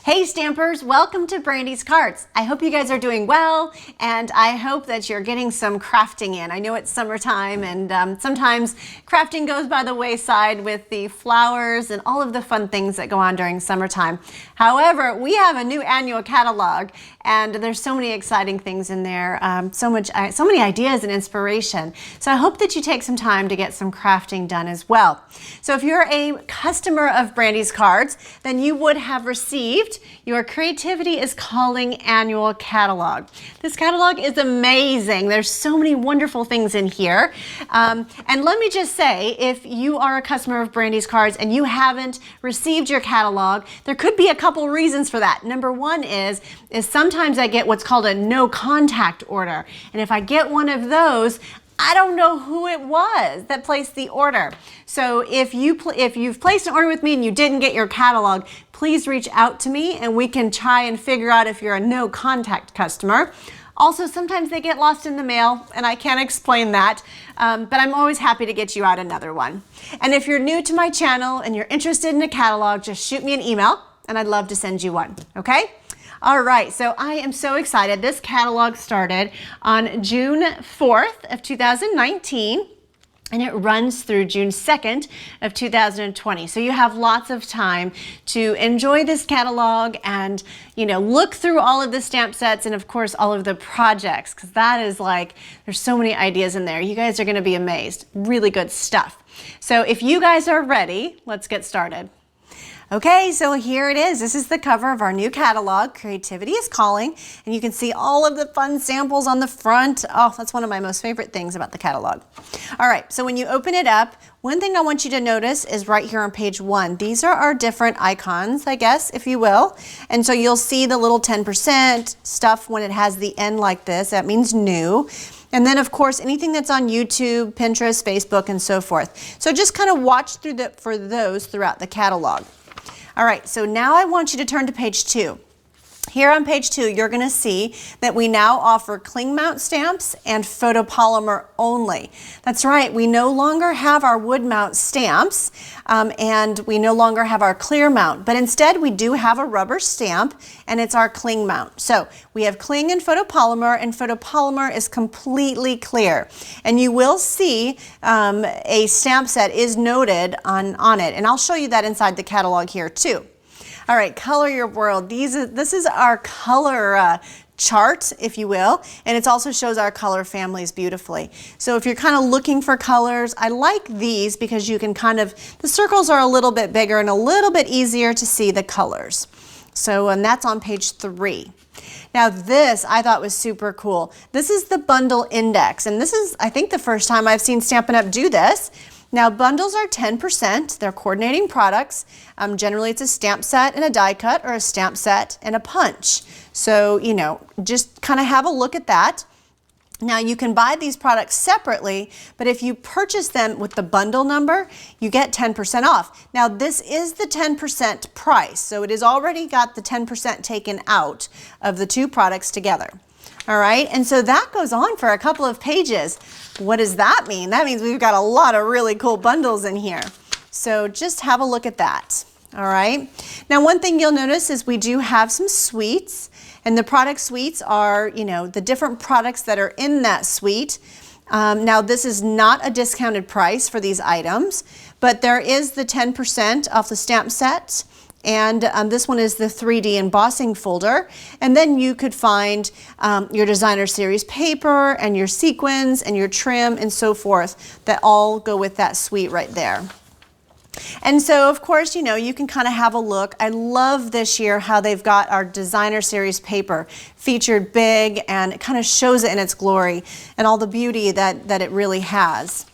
Hey Stampers, welcome to Brandy's Cards. I hope you guys are doing well, and I hope that you're getting some crafting in. I know it's summertime, and sometimes crafting goes by the wayside with the flowers and all of the fun things that go on during summertime. However, we have a new annual catalog, and there's so many exciting things in there, so many ideas and inspiration. So I hope that you take some time to get some crafting done as well. So if you're a customer of Brandy's Cards, then you would have received your Creativity is Calling annual catalog. This catalog is amazing. There's so many wonderful things in here. And let me just say, if you are a customer of Brandy's Cards and you haven't received your catalog, there could be a couple reasons for that. Number one is sometimes I get what's called a no contact order. And if I get one of those, I don't know who it was that placed the order. So if you've placed an order with me and you didn't get your catalog, please reach out to me and we can try and figure out if you're a no contact customer. Also, sometimes they get lost in the mail and I can't explain that, but I'm always happy to get you out another one. And if you're new to my channel and you're interested in a catalog, just shoot me an email and I'd love to send you one, okay? All right, so I am so excited. This catalog started on June 4th of 2019. And it runs through June 2nd of 2020. So you have lots of time to enjoy this catalog and, look through all of the stamp sets and of course all of the projects, because that is there's so many ideas in there. You guys are gonna be amazed. Really good stuff. So if you guys are ready, let's get started. Okay, so here it is. This is the cover of our new catalog, Creativity is Calling, and you can see all of the fun samples on the front. Oh, that's one of my most favorite things about the catalog. All right, so when you open it up, one thing I want you to notice is right here on page 1. These are our different icons, I guess, if you will. And so you'll see the little 10% stuff when it has the N like this. That means new. And then, of course, anything that's on YouTube, Pinterest, Facebook, and so forth. So just kind of watch for those throughout the catalog. All right, so now I want you to turn to page 2. Here on page 2, you're going to see that we now offer cling mount stamps and photopolymer only. That's right, we no longer have our wood mount stamps and we no longer have our clear mount, but instead we do have a rubber stamp and it's our cling mount. So we have cling and photopolymer is completely clear. And you will see a stamp set is noted on it, and I'll show you that inside the catalog here too. All right, color your world. This is our color chart, if you will, and it also shows our color families beautifully. So if you're kind of looking for colors, I like these because you can the circles are a little bit bigger and a little bit easier to see the colors. So, and that's on page 3. Now this I thought was super cool. This is the bundle index, and this is, I think, the first time I've seen Stampin' Up! Do this. Now bundles are 10%, they're coordinating products. Generally it's a stamp set and a die cut, or a stamp set and a punch. So, just kind of have a look at that. Now you can buy these products separately, but if you purchase them with the bundle number, you get 10% off. Now this is the 10% price, so it has already got the 10% taken out of the two products together. All right, and so that goes on for a couple of pages. What does that mean? That means we've got a lot of really cool bundles in here. So just have a look at that. All right. Now one thing you'll notice is we do have some suites, and the product suites are, the different products that are in that suite. Now this is not a discounted price for these items, but there is the 10% off the stamp set. And this one is the 3D embossing folder. And then you could find your designer series paper and your sequins and your trim and so forth that all go with that suite right there. And so, of course, you can kind of have a look. I love this year how they've got our designer series paper featured big, and it kind of shows it in its glory and all the beauty that it really has.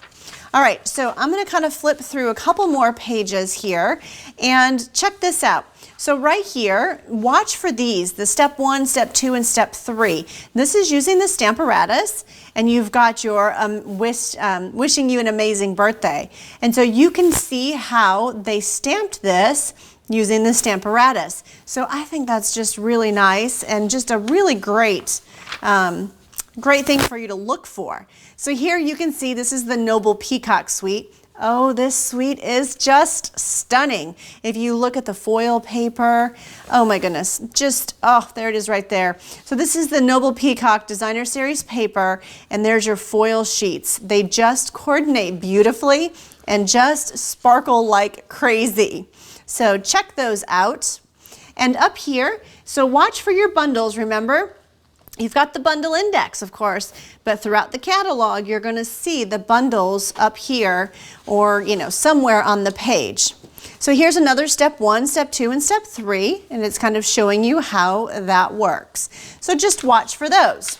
All right, so I'm going to kind of flip through a couple more pages here and check this out. So right here, watch for these, the step 1, step 2, and step 3. This is using the Stamparatus, and you've got your wishing you an amazing birthday. And so you can see how they stamped this using the Stamparatus. So I think that's just really nice and just a really great thing for you to look for. So here you can see this is the Noble Peacock Suite. Oh, this suite is just stunning. If you look at the foil paper, oh my goodness, just, oh, there it is right there. So this is the Noble Peacock Designer Series paper, and there's your foil sheets. They just coordinate beautifully and just sparkle like crazy. So check those out. And up here, so watch for your bundles, remember? You've got the bundle index, of course, but throughout the catalog, you're going to see the bundles up here or, you know, somewhere on the page. So here's another step 1, step 2, and step 3, and it's kind of showing you how that works. So just watch for those.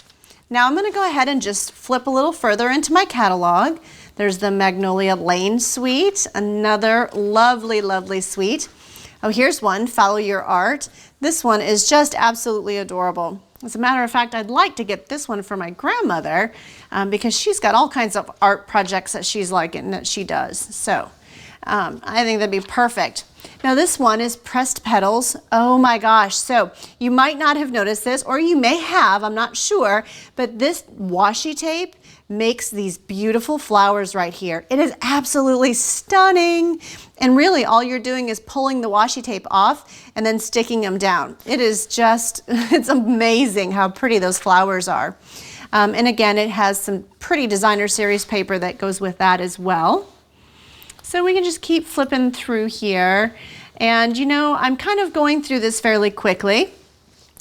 Now I'm going to go ahead and just flip a little further into my catalog. There's the Magnolia Lane suite, another lovely, lovely suite. Oh, here's one, Follow Your Art. This one is just absolutely adorable. As a matter of fact, I'd like to get this one for my grandmother because she's got all kinds of art projects that she's liking that she does. So I think that'd be perfect. Now this one is Pressed Petals. Oh my gosh. So you might not have noticed this, or you may have, I'm not sure, but this washi tape makes these beautiful flowers right here. It is absolutely stunning. And really all you're doing is pulling the washi tape off and then sticking them down. It is just, it's amazing how pretty those flowers are. And again, it has some pretty designer series paper that goes with that as well. So we can just keep flipping through here. And you know, I'm kind of going through this fairly quickly.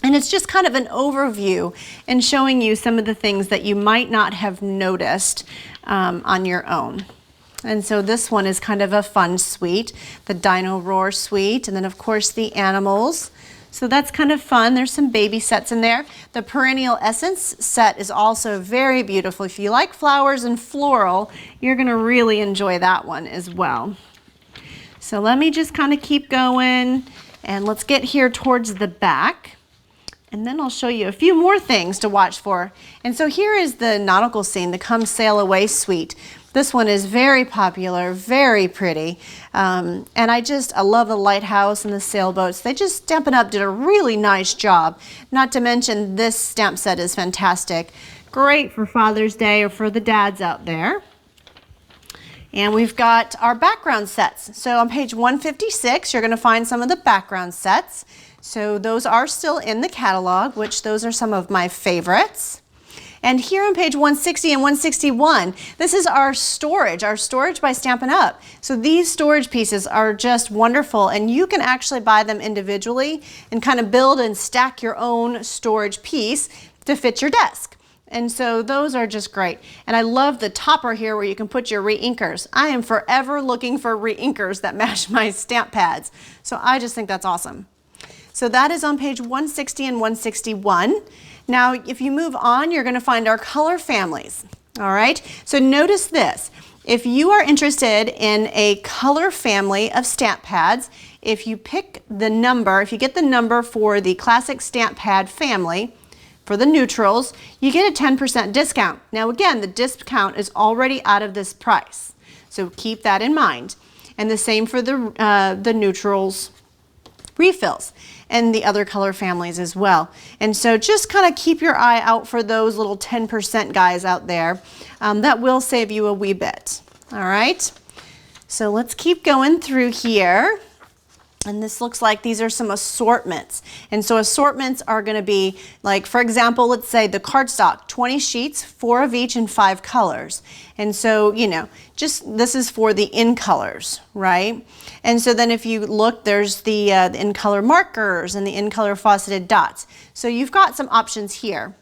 And it's just kind of an overview and showing you some of the things that you might not have noticed on your own. And so this one is kind of a fun suite, the Dino Roar suite, and then of course the animals. So that's kind of fun. There's some baby sets in there. The Perennial Essence set is also very beautiful. If you like flowers and floral, you're going to really enjoy that one as well. So let me just kind of keep going, and let's get here towards the back. And then I'll show you a few more things to watch for. And so here is the nautical scene, the Come Sail Away suite. This one is very popular, very pretty. And I love the lighthouse and the sailboats. They just, Stampin' Up! Did a really nice job. Not to mention this stamp set is fantastic. Great for Father's Day or for the dads out there. And we've got our background sets. So on page 156, you're going to find some of the background sets. So those are still in the catalog, which those are some of my favorites. And here on page 160 and 161, this is our storage by Stampin' Up! So these storage pieces are just wonderful, and you can actually buy them individually and kind of build and stack your own storage piece to fit your desk. And so those are just great. And I love the topper here where you can put your re-inkers. I am forever looking for re-inkers that match my stamp pads. So I just think that's awesome. So that is on page 160 and 161. Now, if you move on, you're going to find our color families. All right. So notice this. If you are interested in a color family of stamp pads, if you pick the number, if you get the number for the classic stamp pad family, for the neutrals, you get a 10% discount. Now again, the discount is already out of this price. So keep that in mind. And the same for the neutrals refills and the other color families as well. And so just kind of keep your eye out for those little 10% guys out there. That will save you a wee bit. All right. So let's keep going through here. And this looks like these are some assortments. And so assortments are going to be like, for example, let's say the cardstock, 20 sheets, 4 of each in 5 colors. And so, you know, just this is for the in colors, right? And so then if you look, there's the in color markers and the in color faceted dots. So you've got some options here.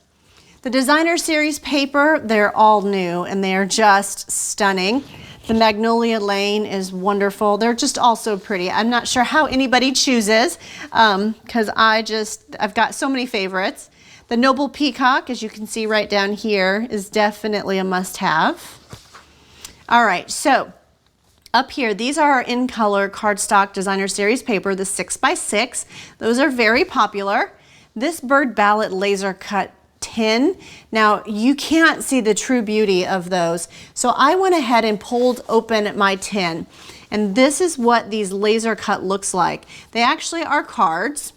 The designer series paper, they're all new and they're just stunning. The Magnolia Lane is wonderful. They're just all so pretty. I'm not sure how anybody chooses because I've got so many favorites. The Noble Peacock, as you can see right down here, is definitely a must-have. All right, so up here, these are our in color cardstock designer series paper, the 6x6. Those are very popular. This Bird Ballot laser cut tin. Now you can't see the true beauty of those. So I went ahead and pulled open my tin, and this is what these laser cut looks like. They actually are cards,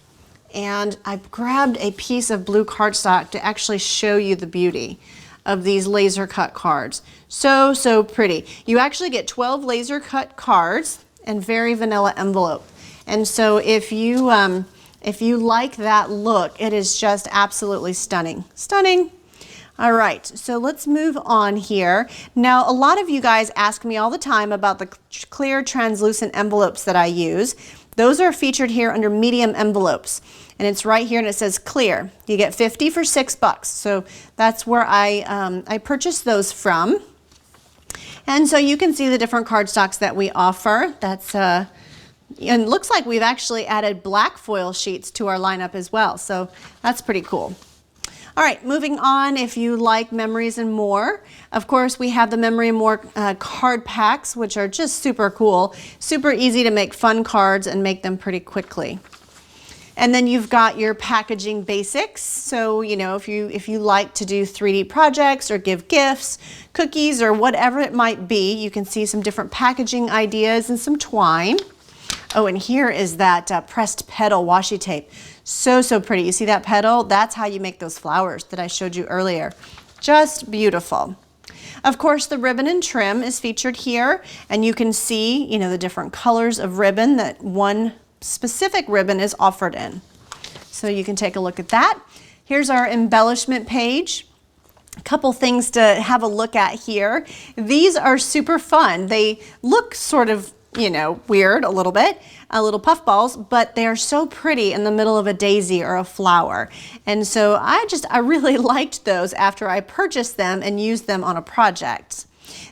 and I grabbed a piece of blue cardstock to actually show you the beauty. of these laser cut cards. So, so pretty. You actually get 12 laser cut cards and very vanilla envelope. And so if you like that look, it is just absolutely stunning. Stunning. All right, so let's move on here. Now, a lot of you guys ask me all the time about the clear translucent envelopes that I use. Those are featured here under medium envelopes, and it's right here and it says clear. You get 50 for $6. So that's where I purchased those from. And so you can see the different cardstocks that we offer. That's and it looks like we've actually added black foil sheets to our lineup as well. So that's pretty cool. All right, moving on, if you like Memories and More, of course, we have the Memory and More card packs, which are just super cool, super easy to make fun cards and make them pretty quickly. And then you've got your packaging basics. So, you know, if you like to do 3D projects or give gifts, cookies, or whatever it might be, you can see some different packaging ideas and some twine. Oh, and here is that pressed petal washi tape. So, so pretty. You see that petal? That's how you make those flowers that I showed you earlier. Just beautiful. Of course, the ribbon and trim is featured here, and you can see, you know, the different colors of ribbon that one specific ribbon is offered in. So you can take a look at that. Here's our embellishment page. A couple things to have a look at here. These are super fun. They look sort of, you know, weird a little bit, little puff balls, but they are so pretty in the middle of a daisy or a flower. And so I really liked those after I purchased them and used them on a project.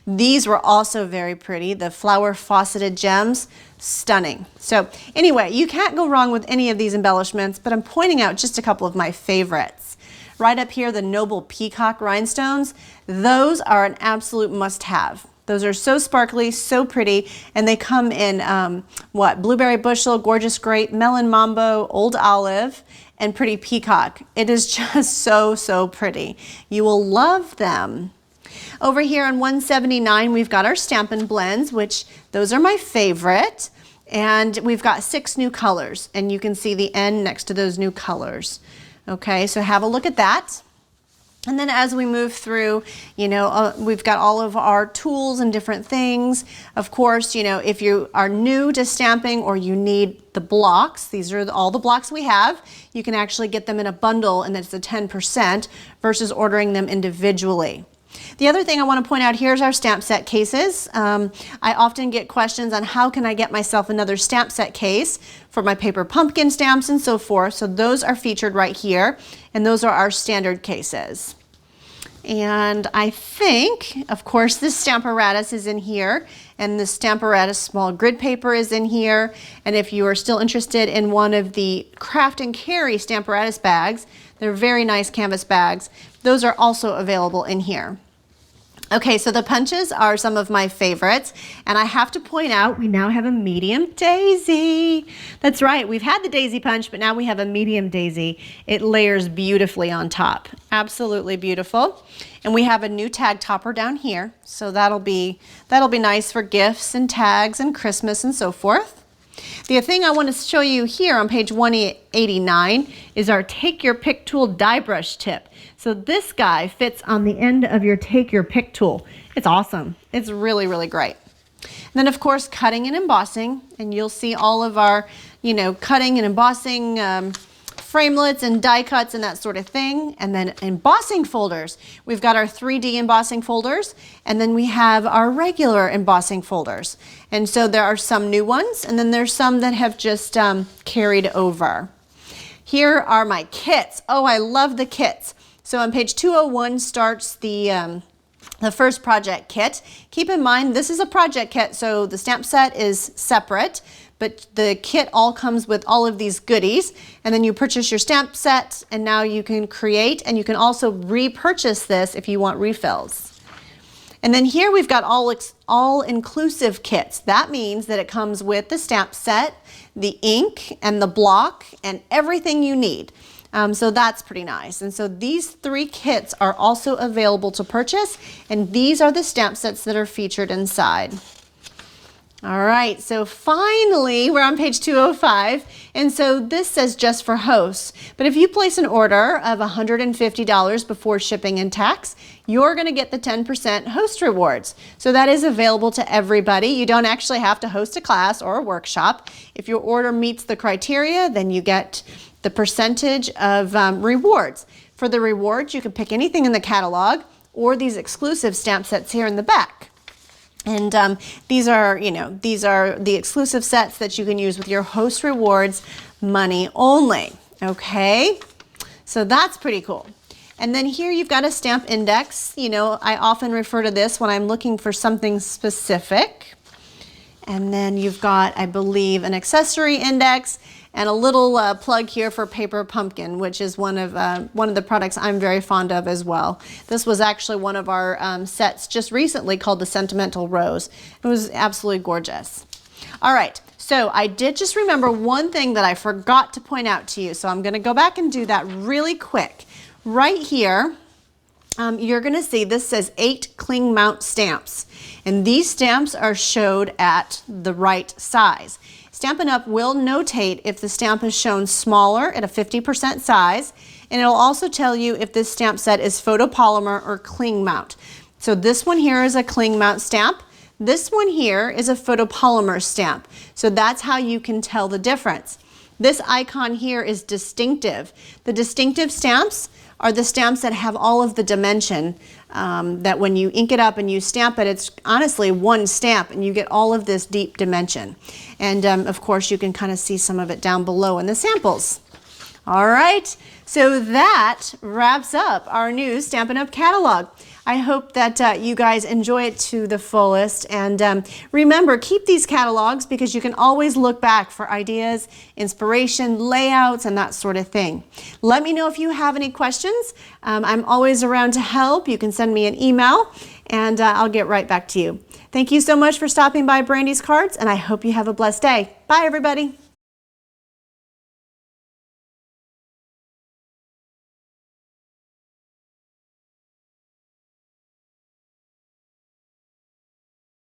These were also very pretty. The flower faceted gems, stunning. So anyway, you can't go wrong with any of these embellishments, but I'm pointing out just a couple of my favorites. Right up here, the Noble Peacock rhinestones. Those are an absolute must-have. Those are so sparkly, so pretty, and they come in Blueberry Bushel, Gorgeous Grape, Melon Mambo, Old Olive, and Pretty Peacock. It is just so, so pretty. You will love them. Over here on 179, we've got our Stampin' Blends, which those are my favorite. And we've got 6 new colors, and you can see the N next to those new colors. Okay, so have a look at that. And then as we move through, you know, we've got all of our tools and different things. Of course, you know, if you are new to stamping or you need the blocks, these are all the blocks we have. You can actually get them in a bundle, and it's a 10% versus ordering them individually. The other thing I want to point out here is our stamp set cases. I often get questions on how can I get myself another stamp set case for my paper pumpkin stamps and so forth. So those are featured right here, and those are our standard cases. And I think, of course, this Stamparatus is in here, and the Stamparatus small grid paper is in here. And if you are still interested in one of the Craft and Carry Stamparatus bags, they're very nice canvas bags. Those are also available in here. Okay, so the punches are some of my favorites, and I have to point out we now have a medium daisy. That's right, we've had the daisy punch, but now we have a medium daisy. It layers beautifully on top. Absolutely beautiful. And we have a new tag topper down here, so that'll be nice for gifts and tags and Christmas and so forth. The thing I want to show you here on page 189 is our Take Your Pick Tool die brush tip. So this guy fits on the end of your Take Your Pick tool. It's awesome. It's really, really great. And then of course cutting and embossing, and you'll see all of our, you know, cutting and embossing framelits and die cuts and that sort of thing. And then embossing folders. We've got our 3D embossing folders, and then we have our regular embossing folders. And so there are some new ones, and then there's some that have just carried over. Here are my kits. Oh, I love the kits. So on page 201 starts the first project kit. Keep in mind, this is a project kit, so the stamp set is separate, but the kit all comes with all of these goodies, and then you purchase your stamp set, and now you can create, and you can also repurchase this if you want refills. And then here we've got all-inclusive kits. That means that it comes with the stamp set, the ink, and the block, and everything you need. So that's pretty nice. And so these 3 kits are also available to purchase, and these are the stamp sets that are featured inside. All right, so finally we're on page 205, and so this says just for hosts. But if you place an order of $150 before shipping and tax, you're going to get the 10% host rewards. So that is available to everybody. You don't actually have to host a class or a workshop. If your order meets the criteria, then you get the percentage of rewards. For the rewards, you can pick anything in the catalog or these exclusive stamp sets here in the back. And these are the exclusive sets that you can use with your host rewards money only. Okay, so that's pretty cool. And then here you've got a stamp index. You know, I often refer to this when I'm looking for something specific. And then you've got, I believe, an accessory index and a little plug here for Paper Pumpkin, which is one of the products I'm very fond of as well. This was actually one of our sets just recently called the Sentimental Rose. It was absolutely gorgeous. All right, so I did just remember one thing that I forgot to point out to you, so I'm going to go back and do that really quick. Right here, you're going to see this says 8 cling mount stamps, and these stamps are showed at the right size. Stampin' Up! Will notate if the stamp is shown smaller at a 50% size, and it'll also tell you if this stamp set is photopolymer or cling mount. So this one here is a cling mount stamp. This one here is a photopolymer stamp. So that's how you can tell the difference. This icon here is distinctive. The distinctive stamps are the stamps that have all of the dimension, that when you ink it up and you stamp it, it's honestly one stamp and you get all of this deep dimension. And of course you can kind of see some of it down below in the samples. All right, so that wraps up our new Stampin' Up! Catalog. I hope that you guys enjoy it to the fullest, and remember, keep these catalogs because you can always look back for ideas, inspiration, layouts, and that sort of thing. Let me know if you have any questions. I'm always around to help. You can send me an email and I'll get right back to you. Thank you so much for stopping by Brandy's Cards, and I hope you have a blessed day. Bye, everybody.